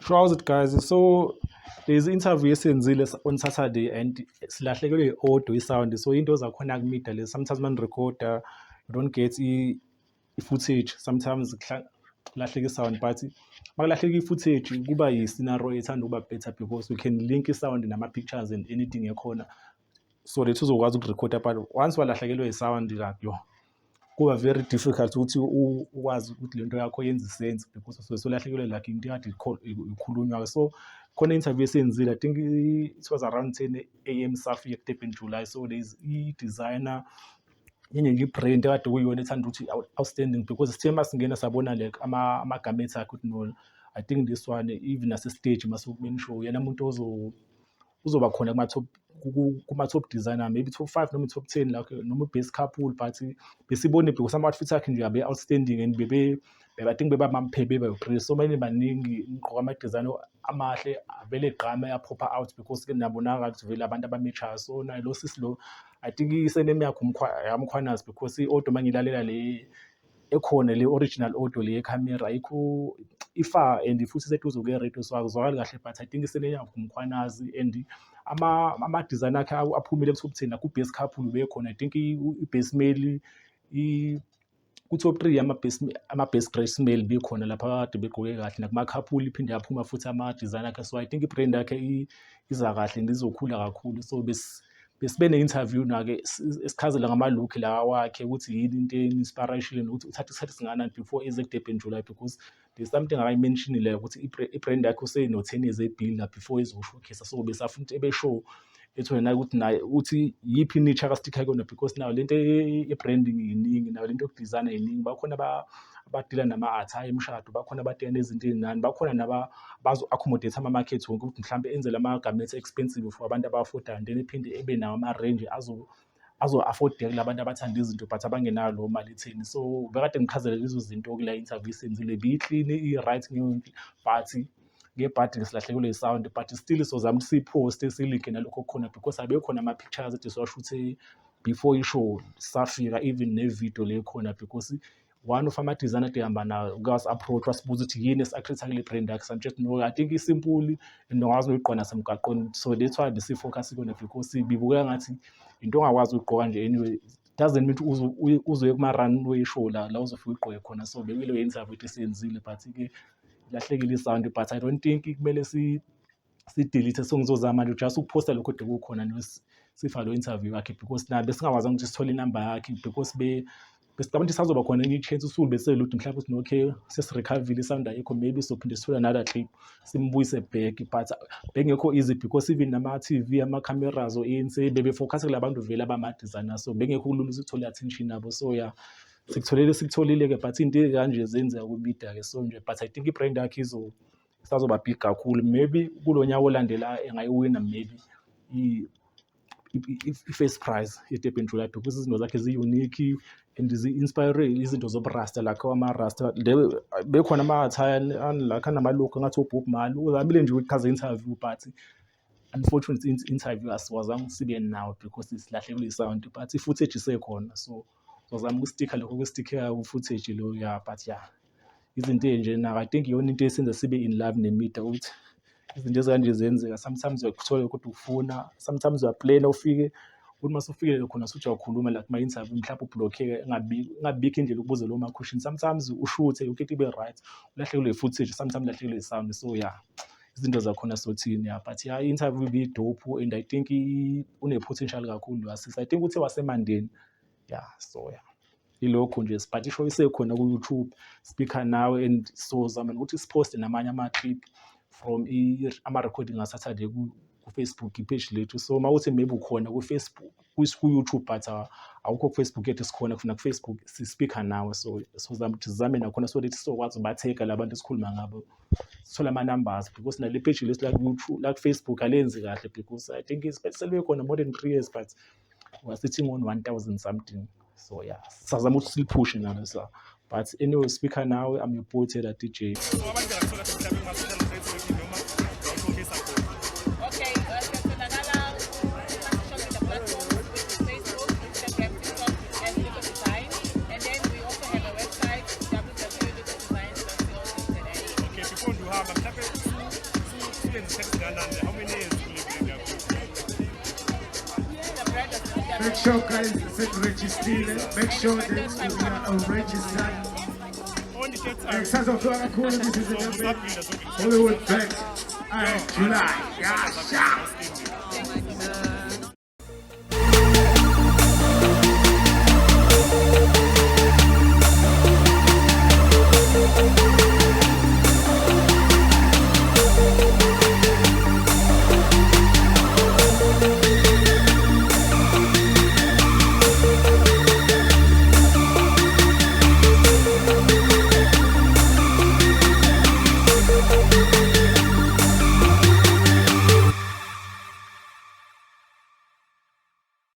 How's it, guys? So there's interview esenzile on Saturday and silahlekelwe i-audio i-sound. So into zakhona kumida lezi. Sometimes man recorder, you don't get i-footage. Sometimes kulahleka i-sound, but makulahleka i-footage kuba yi-scenario ethanda ukuba better because we can link i-sound nama-pictures and anything ekhona. So lethu uzokwazi ukurekhoda, but once walahlekelwe i-sound like yo, kuba very difficult ukuthi ukwazi ukuthi lento yakho yenze sense because solahlekelwe like into kade ikhulunywa. So khona interview esenzile, I think it was around 10 a.m. Safia Durban July. So there's designer yenye i-brand kade kuyiyona ethanda ukuthi outstanding because sithe masingena sabona like ama-garments akhe ukuthi no, I think this one even ase-stage masukubeni show yena umuntu uzoba khona kuma-top designer, maybe top 5 noma top 10 like noma best couple, but besibone because ama-outfits akhe nje abe outstanding and I think bebamamphe bebe-praise. So manje baningi ngigqoka ama-design amahle vele egqame aphopha out because ke nabonakala ukuthi vele abantu abamechayo. So naye lo sisi lo I think isename yakhe yamkhwanazi because i-audio mangilalela le ekhona le original audio le camera ayikho ifa and futhi seduze ke-radio so akuzwakali kahle, but I think isene yakhe umkhwanazi and ama-design akhe aphumile ku-top 10 like u-best couple bekhona. I think i-best male ku-top 3 ama-best dress male bekhona lapha kade begqoke kahle nakuma-couple iphinde yaphuma futhi ama-design akhe. So I think i-brand yakhe iza kahle and izokhula kakhulu. So besibe ne-interview na-ke esichazela ngama-look la wakhe ukuthi yini into inspiration ukuthi uthathe isikhathi singana before eze ku-Durban July because there's something akayimentionile ukuthi i-brand yakhe useno 10 years ebuilder before ezo-showcase. So besafuna ukuthi ebe-show ethona naye ukuthi naye uthi yiphi niche akastikha kuyona because nayo lento ye-branding iningi, nayo lento yokudesigna iningi. Bakhona abadila nama-attire emshado, bakhona abadila nezinto ey'nani, bakhona bazo-accommodate ama-market wonke ukuthi mhlawumbe enze lama-garments expensive for abantu aba-affordayo and then ephinde ebe nawo ama-range azo-affordeka kulabantu abathanda izinto but abangenayo leyo mali etheni. So bekade ngichazele lezo zinto kula interview esenzile, bi-clean, i-right but ngebhadi ngesilahlekelwe i-sound, but still sozama ukuthi siyiphoste silinke nalokho khona because abekhona ama-pictures ade siwashuthe before i-show safika, even ne-video le khona because one of ama-designer ade hamba nayo ukas-approach wasibuza ukuthi yini esi-accredit kule brand yakhe. Samtshela no, I think isimple and ongakwazi noyiqona nasemgaqweni. So that's why besi-focus kona because bibukeka ngathi into ongakwazi ukugqoka nje anyway, doesn't mean uzoye kuma-runway show la uzofika uyigqoke khona. So bekuyilo interview esiyenzile but-ke ilahlekile i-sound, but I don't think kumele si-delete songizozama manje just ukuphosta lokho kade kukhona sifa lo interview yakhe because nabe singawazanga ukuthi sithole inamba yakhe because besicabanga ukuthi sazoba khona enye i-chance usuku beseludi mhlawumbe ukuthi no-okay sesirecovile i-sound ayikho, maybe sophinde sithola another clip simbuyise back, but bekungekho easy because even nama-TV ama-cameras o-ANC bebe-focus kula bantu vele abama-designer. So bekungekho kulula sithole attention yabo. So yeah, sikutholile-ke but into kanje zenzeka ku-media-ke. So nje but I think i-brand yakhe isazoba big kakhulu, maybe kulo nyaka olandela engayiwina maybe i-first prize ye-Durban July because izinto zakhe zi-unique and zi-inspire izinto zoburasta like ama-rasta bekhona ama-attire like anamalook angathi oBob Marley. Uzamile nje ukuchaza interview but unfortunately interview asiwazanga sibe nawo because silahlekile i-sound, but i-footage isekhona. So uzama ukustikha lokho kwestikheka ku-footage lo ya, but yeah izinto enje na I think iyona into esenza sibe in love ne-media ukuthi izinto ezikanje zenzeka. Sometimes uyakuthola ukuthi ufuna, sometimes uyaplana ufike ukuthi masufikile khona suthi uyakhuluma like ma-interview mhlawumbe ublockeke ingabikho indlela ukubuza lo ma-question. Sometimes ushuthe ukhethe ibe right, ulahlekelwe i-footage, sometimes ulahlekelwe i-sound. So yeah izinto zakhona sothini yeah, but yeah i-interview bi-dope and I think une-potential kakhulu wasisi. I think uthe wasemandeni yeah. So yeah ilokho nje but ishow isekhona ku-YouTube speaker nawe and so zama ukuthi siphoste namanye ama-clip from ama-recording nga-Saturday ku-Facebook ipage lethu. So mawuthi maybe ukhona ku-Facebook ku-YouTube but awukho ku-Facebook yethu sikhona kufuna ku-Facebook si-speaker nawe. So zama ukuthi sizame nakhona so that sizokwazi ubatheka labantu esikhuluma ngabo sithole ama-numbers because nale page lethu la ku-Facebook alenzi kahle because I think selbe khona more than 3 years but we're sitting on 1,000 something. So yeah sazama ukuthi siliphushe nalo so but anyway speaker now I'm your boy Taylor DJ. Okay, before you have a Make sure guys register. Make sure that you are registered. Sounds of Florida Corner, this is the Hollywood Flex. Alright, July. Yeah,